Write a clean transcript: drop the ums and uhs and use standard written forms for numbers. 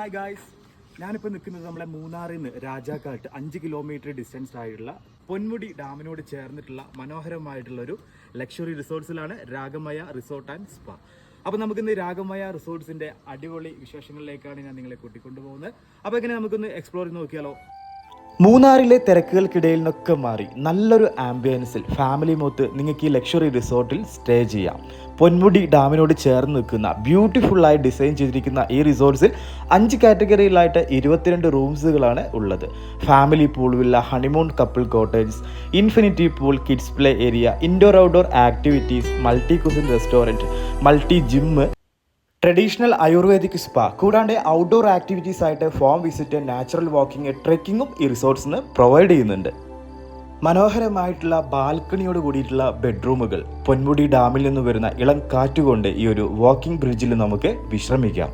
Hi guys, ഞാനിപ്പോൾ നിൽക്കുന്നത് നമ്മളെ മൂന്നാറിൽ നിന്ന് രാജാക്കാട്ട് 5 കിലോമീറ്റർ ഡിസ്റ്റൻസ് ആയിട്ടുള്ള പൊന്മുടി ഡാമിനോട് ചേർന്നിട്ടുള്ള മനോഹരമായിട്ടുള്ള ഒരു ലക്ഷറി റിസോർട്ട്സിലാണ് രാഗമയ റിസോർട്ട് ആൻഡ് സ്പാ. അപ്പോൾ നമുക്കിന്ന് രാഗമയ റിസോർട്ട്സിൻ്റെ അടിപൊളി വിശേഷങ്ങളിലേക്കാണ് ഞാൻ നിങ്ങളെ കൂട്ടിക്കൊണ്ടുപോകുന്നത്. അപ്പോൾ എങ്ങനെ നമുക്കൊന്ന് എക്സ്പ്ലോർ ചെയ്ത് നോക്കിയാലോ? മൂന്നാറിലെ തിരക്കുകൾക്കിടയിൽ നിന്നൊക്കെ മാറി നല്ലൊരു ആംബിയൻസിൽ ഫാമിലി മൊത്ത് നിങ്ങൾക്ക് ഈ ലക്ഷറി റിസോർട്ടിൽ സ്റ്റേ ചെയ്യാം. പൊന്മുടി ഡാമിനോട് ചേർന്ന് നിൽക്കുന്ന ബ്യൂട്ടിഫുള്ളായി ഡിസൈൻ ചെയ്തിരിക്കുന്ന ഈ റിസോർട്ട്സിൽ 5 കാറ്റഗറിയിലായിട്ട് 22 റൂംസുകളാണ് ഉള്ളത്. Family pool villa, honeymoon couple cottage, infinity pool, kids play area, indoor outdoor activities, multi cuisine restaurant, multi gym, traditional ayurvedic spa, കൂടാണ്ട് ഔട്ട്ഡോർ ആക്ടിവിറ്റീസ് ആയിട്ട് ഫോം വിസിറ്റ്, നാച്ചുറൽ വാക്കിംഗ്, ട്രെക്കിങ്ങും ഈ റിസോർട്ട്സിന് പ്രൊവൈഡ് ചെയ്യുന്നുണ്ട്. മനോഹരമായിട്ടുള്ള ബാൽക്കണിയോട് കൂടിയിട്ടുള്ള ബെഡ്റൂമുകൾ, പൊന്മുടി ഡാമിൽ നിന്ന് വരുന്ന ഇളം കാറ്റുകൊണ്ട് ഈ ഒരു വാക്കിംഗ് ബ്രിഡ്ജിൽ നമുക്ക് വിശ്രമിക്കാം.